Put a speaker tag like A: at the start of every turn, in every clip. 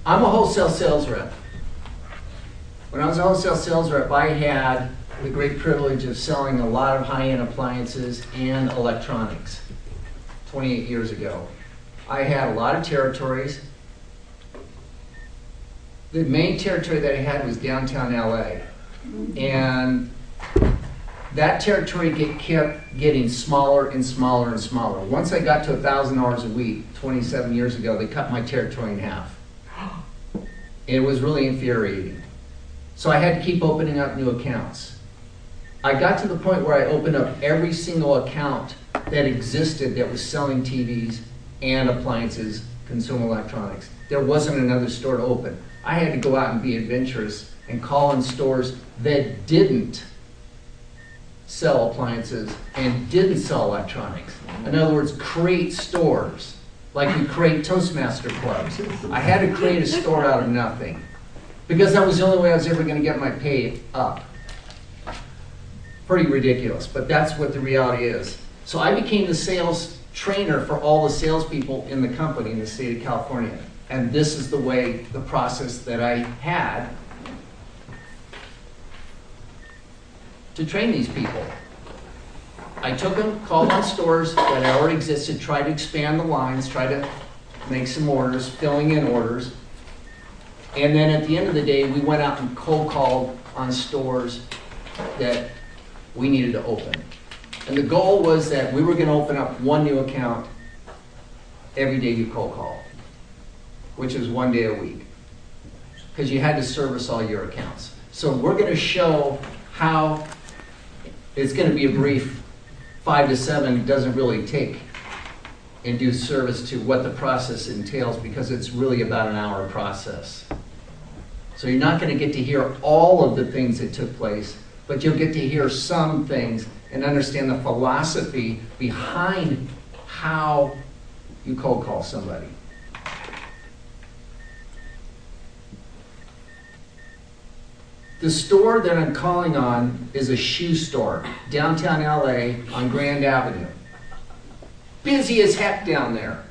A: I'm a wholesale sales rep. When I was a wholesale sales rep, I had the great privilege of selling a lot of high-end appliances and electronics 28 years ago. I had a lot of territories. The main territory that I had was downtown LA. And that territory kept getting smaller and smaller and smaller. Once I got to $1,000 a week, 27 years ago, they cut my territory in half. It was really infuriating. So I had to keep opening up new accounts. I got to the point where I opened up every single account that existed that was selling TVs and appliances, consumer electronics. There wasn't another store to open. I had to go out and be adventurous and call in stores that didn't sell appliances and didn't sell electronics. In other words, create stores, like we create Toastmaster clubs. I had to create a store out of nothing, because that was the only way I was ever going to get my pay up. Pretty ridiculous, but that's what the reality is. So I became the sales trainer for all the salespeople in the company in the state of California. And this is the process that I had to train these people. I took them, called on stores that already existed, tried to expand the lines, tried to make some orders, filling in orders. And then at the end of the day, we went out and cold called on stores that we needed to open. And the goal was that we were going to open up one new account every day you cold call, which is 1 day a week, because you had to service all your accounts. So we're going to show how it's going to be a brief 5 to 7, doesn't really take and do service to what the process entails, because it's really about an hour process. So you're not going to get to hear all of the things that took place, but you'll get to hear some things and understand the philosophy behind how you cold call somebody. The store that I'm calling on is a shoe store, downtown LA on Grand Avenue. Busy as heck down there.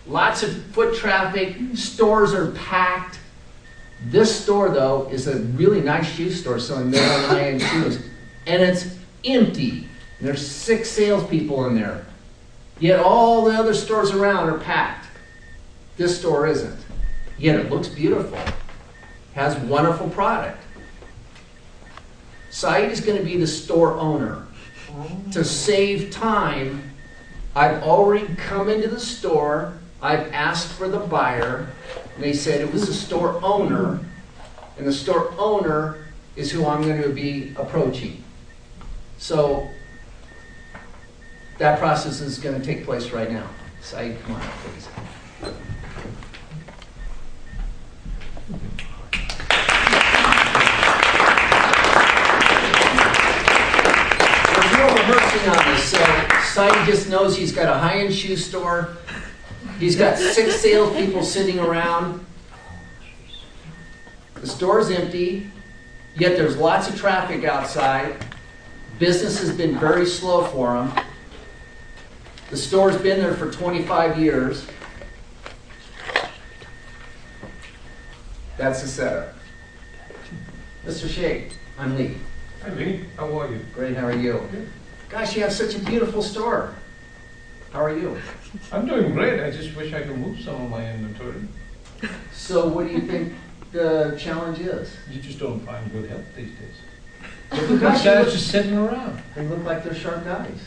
A: Lots of foot traffic, stores are packed. This store, though, is a really nice shoe store selling middle and high-end shoes, and it's empty. There's 6 salespeople in there. Yet all the other stores around are packed. This store isn't. Yet it looks beautiful. Has wonderful product. Saeed is going to be the store owner. To save time, I've already come into the store, I've asked for the buyer, and they said it was the store owner, and the store owner is who I'm going to be approaching. So that process is going to take place right now. Saeed, come on up, please. On this. So Saeed just knows he's got a high-end shoe store. He's got 6 salespeople sitting around. The store's empty, yet there's lots of traffic outside. Business has been very slow for him. The store's been there for 25 years. That's the setup. Mr. Sheikh, I'm Leigh.
B: Hi Leigh, how are you?
A: Great, how are you?
B: Good.
A: Gosh, you have such a beautiful store. How are you?
B: I'm doing great. I just wish I could move some of my inventory.
A: So what do you think the challenge is?
B: You just don't find good help these days.
A: These
B: Guys just sitting around.
A: They look like they're sharp guys.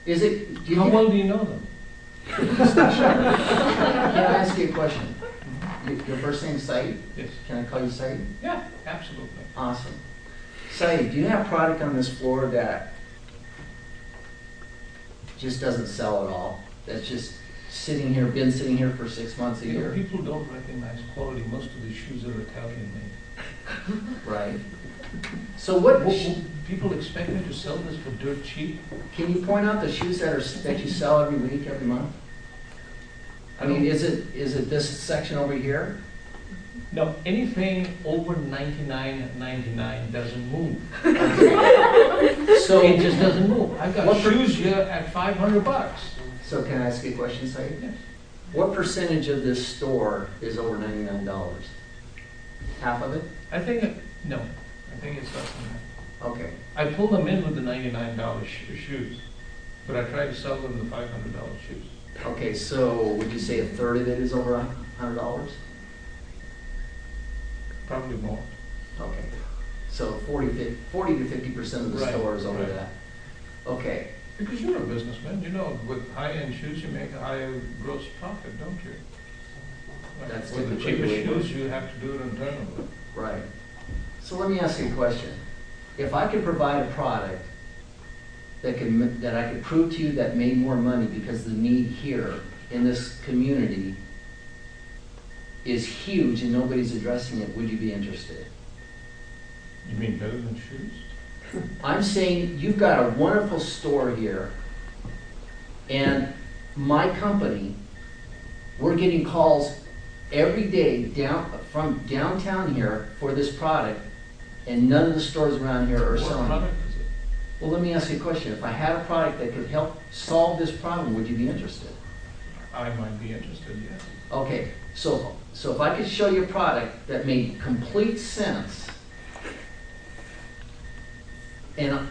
A: Is it? Do you
B: How
A: think,
B: well do you know them?
A: it's not sharp. Can I ask you a question? Your first name is Saeed?
B: Yes.
A: Can I call you Saeed?
B: Yeah, absolutely.
A: Awesome. Saeed, do you have product on this floor that just doesn't sell at all? That's just sitting here, been sitting here for 6 months, a year?
B: People don't recognize quality. Most of the shoes are Italian made.
A: Right. So what?
B: People expect me to sell this for dirt cheap?
A: Can you point out the shoes that you sell every week, every month? I mean, is it this section over here?
B: No, anything over $99.99 doesn't move.
A: So
B: It just doesn't move. I've got
A: What
B: shoes here at $500.
A: So can I ask you a question, Saeed?
B: Yes.
A: What percentage of this store is over $99? Half of it?
B: I think, no, I think it's less than that.
A: Okay.
B: I pull them in with the $99 shoes, but I try to sell them the $500 shoes.
A: Okay, so would you say a third of it is over $100?
B: Probably more.
A: Okay. So 40 to 50% of the
B: Right,
A: store is over
B: right.
A: that. Okay.
B: Because you're a businessman, you know, with high-end shoes, you make a higher gross profit, don't you? Like,
A: That's
B: with the
A: typically the way
B: cheapest
A: it works.
B: shoes, you have to do it internally.
A: Right. So let me ask you a question. If I could provide a product that I could prove to you that made more money because the need here in this community is huge and nobody's addressing it, would you be interested?
B: You mean better than shoes?
A: I'm saying you've got a wonderful store here, and my company, we're getting calls every day from downtown here for this product, and none of the stores around here are
B: What
A: selling it.
B: product is it?
A: Well, let me ask you a question. If I had a product that could help solve this problem, would you be interested?
B: I might be interested, yes.
A: Okay, so if I could show you a product that made complete sense, and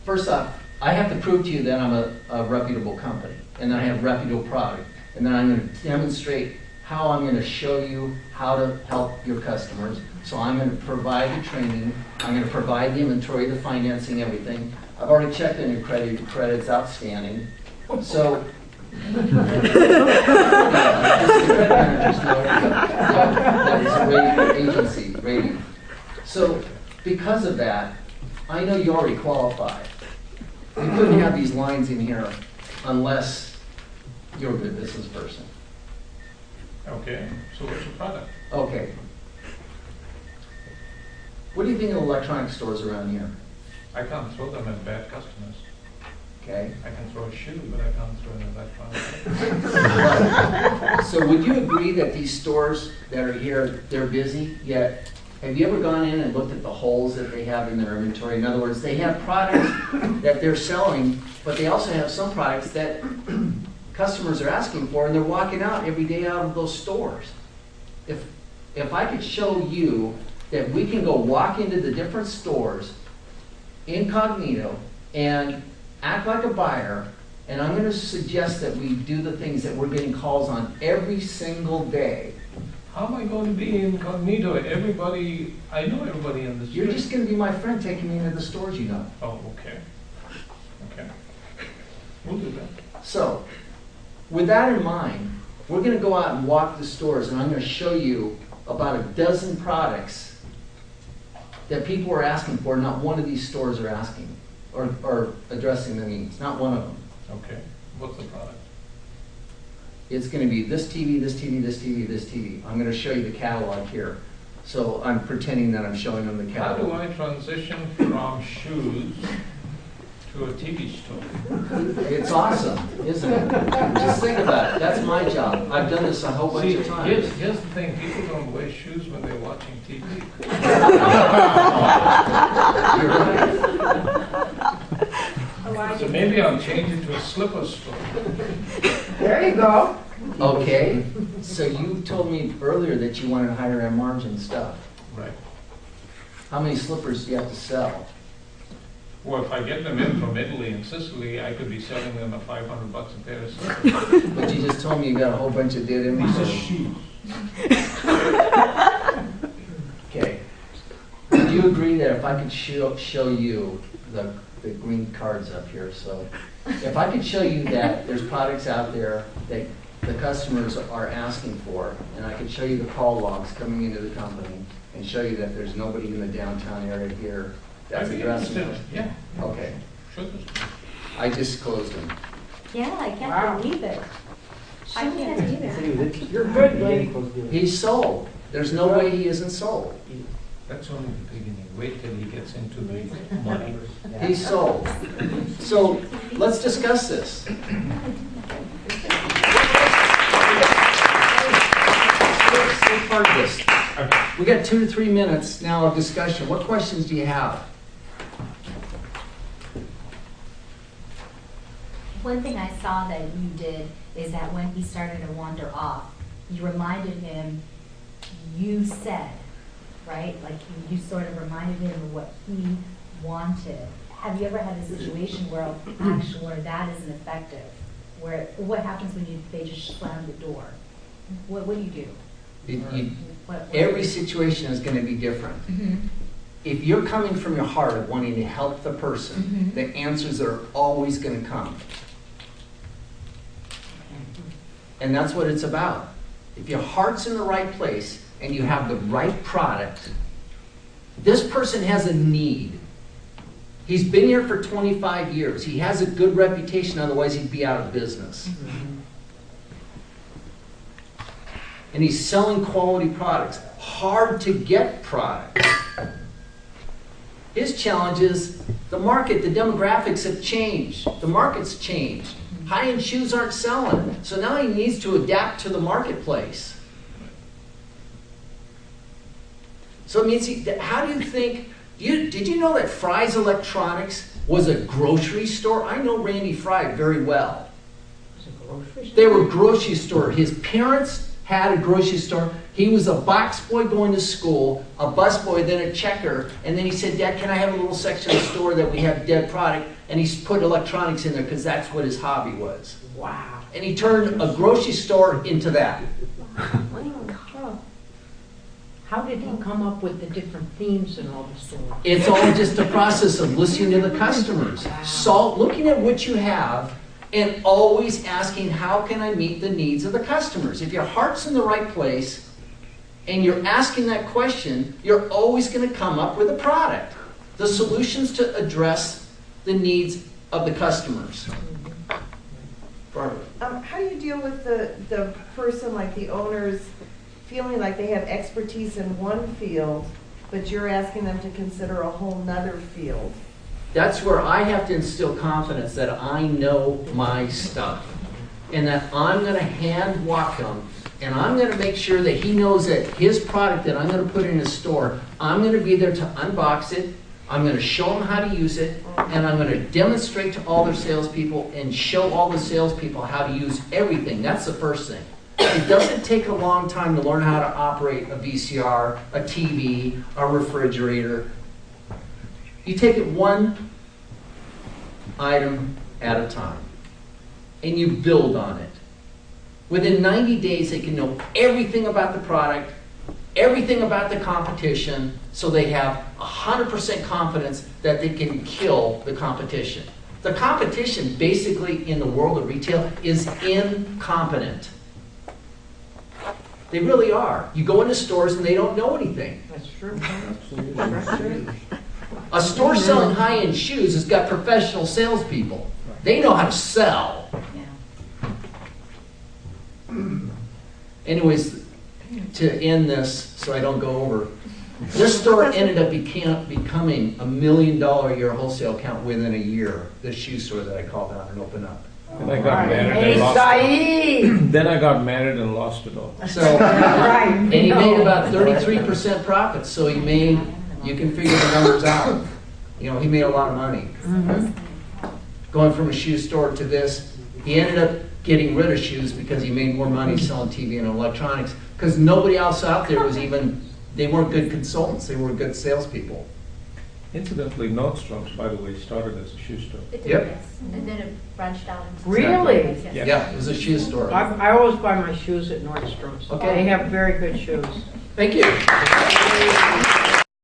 A: first off, I have to prove to you that I'm a reputable company, and that I have reputable product, and then I'm going to demonstrate how I'm going to show you how to help your customers. So I'm going to provide the training, I'm going to provide the inventory, the financing, everything. I've already checked on your credit, your credit's outstanding. So, that is a rating agency, rating. So, because of that, I know you already qualify. You couldn't have these lines in here unless you're a good business person.
B: Okay, so what's your product?
A: Okay. What do you think of electronic stores around here?
B: I can't throw them at bad customers.
A: Okay.
B: I can throw a shoe, but I can't throw an electronic.
A: So would you agree that these stores that are here, they're busy, yet have you ever gone in and looked at the holes that they have in their inventory? In other words, they have products that they're selling, but they also have some products that customers are asking for, and they're walking out every day out of those stores. If I could show you that we can go walk into the different stores incognito and act like a buyer, and I'm going to suggest that we do the things that we're getting calls on every single day.
B: How am I going to be incognito? Everybody, I know everybody in the street.
A: You're just going to be my friend taking me into the stores, you know.
B: Oh, okay. Okay. We'll do that.
A: So, with that in mind, we're going to go out and walk the stores, and I'm going to show you about a dozen products that people are asking for. Not one of these stores are asking or addressing the needs. Not one of them.
B: Okay. What's the product?
A: It's going to be this TV, this TV, this TV, this TV. I'm going to show you the catalog here. So I'm pretending that I'm showing them the
B: How do
A: catalog.
B: I transition from shoes to a TV store?
A: It's awesome, isn't it? Just think about it. That's my job. I've done this a whole bunch
B: See,
A: of times.
B: here's the thing. People don't wear shoes when they're watching TV.
A: You're right.
B: So maybe I'll change it to a slipper store.
C: There you go.
A: Okay, so you told me earlier that you wanted higher end margin stuff.
B: Right.
A: How many slippers do you have to sell?
B: Well, if I get them in from Italy and Sicily, I could be selling them at $500 a pair of slippers.
A: But you just told me you got a whole bunch of dead
B: These are
A: inventory.
B: shoes.
A: Okay. Would you agree that if I could show you the green cards up here, so if I could show you that there's products out there that the customers are asking for, and I could show you the call logs coming into the company, and show you that there's nobody in the downtown area here that's
B: I'd be
A: addressing
B: interested.
A: it.
B: Yeah,
A: Okay,
B: sure.
A: I just closed them.
D: Yeah, I can't
C: Wow.
D: believe it. I can't either.
C: You're good, Leigh.
A: He's sold. There's no way he isn't sold.
B: That's only the beginning. Wait till he gets into the money.
A: He's sold. So let's discuss this. Let's part this.
B: Okay.
A: We got 2 to 3 minutes now of discussion. What questions do you have?
D: One thing I saw that you did is that when he started to wander off, you reminded him, you said, right? Like you sort of reminded him of what he wanted. Have you ever had a situation where where that isn't effective? Where what happens when they just slam the door? What do you do?
A: Every situation is going to be different.
D: Mm-hmm.
A: If you're coming from your heart of wanting to help the person,
D: Mm-hmm.
A: the answers are always going to come. And that's what it's about. If your heart's in the right place and you have the right product, this person has a need. He's been here for 25 years. He has a good reputation, otherwise he'd be out of business.
D: Mm-hmm.
A: And he's selling quality products, hard to get products. His challenge is the market, the demographics have changed. The market's changed. High-end shoes aren't selling. So now he needs to adapt to the marketplace. So it means, how do you think, did you know that Fry's Electronics was a grocery store? I know Randy Fry very well.
C: It's a grocery store?
A: They were a grocery store. His parents had a grocery store. He was a box boy going to school, a bus boy, then a checker, and then he said, Dad, can I have a little section of the store that we have dead product? And he put electronics in there because that's what his hobby was.
C: Wow.
A: And he turned a grocery store into that.
C: Oh. How did he come up with the different themes in all the stores?
A: It's all just a process of listening to the customers. Looking at what you have and always asking, how can I meet the needs of the customers? If your heart's in the right place and you're asking that question, you're always going to come up with a product. The solutions to address the needs of the customers. Barbara.
E: How do you deal with the person, like the owners, feeling like they have expertise in one field, but you're asking them to consider a whole nother field?
A: That's where I have to instill confidence that I know my stuff. And that I'm going to hand walk him, and I'm going to make sure that he knows that his product that I'm going to put in his store, I'm going to be there to unbox it, I'm going to show them how to use it, and I'm going to demonstrate to all their salespeople and show all the salespeople how to use everything. That's the first thing. It doesn't take a long time to learn how to operate a VCR, a TV, a refrigerator. You take it one item at a time, and you build on it. Within 90 days, they can know everything about the product, everything about the competition, so they have 100% confidence that they can kill the competition. The competition, basically, in the world of retail, is incompetent. They really are. You go into stores and they don't know anything.
C: That's true.
E: That's true.
A: A store selling high-end shoes has got professional salespeople. They know how to sell.
D: Yeah.
A: Anyways, to end this, so I don't go over, this store ended up becoming $1 million a year wholesale account within a year. The shoe store that I called out and opened up.
B: And I got married
C: Hey,
B: and lost it.
C: Saeed!
B: Then I got married and lost it all.
A: So,
C: Right.
A: and he made about 33% profits. So he made, you can figure the numbers out. You know, he made a lot of money. Going from a shoe store to this, he ended up getting rid of shoes because he made more money selling TV and electronics. Because nobody else out there was even, they weren't good consultants, they were good salespeople.
B: Incidentally, Nordstrom's, by the way, started as a shoe store.
D: It did,
A: Yep.
D: yes. And then it branched out into.
C: Really?
D: Yes.
B: Yeah.
A: Yeah, it was a shoe store.
C: I always buy my shoes at Nordstrom's.
A: Okay.
C: They have very good shoes.
A: Thank you.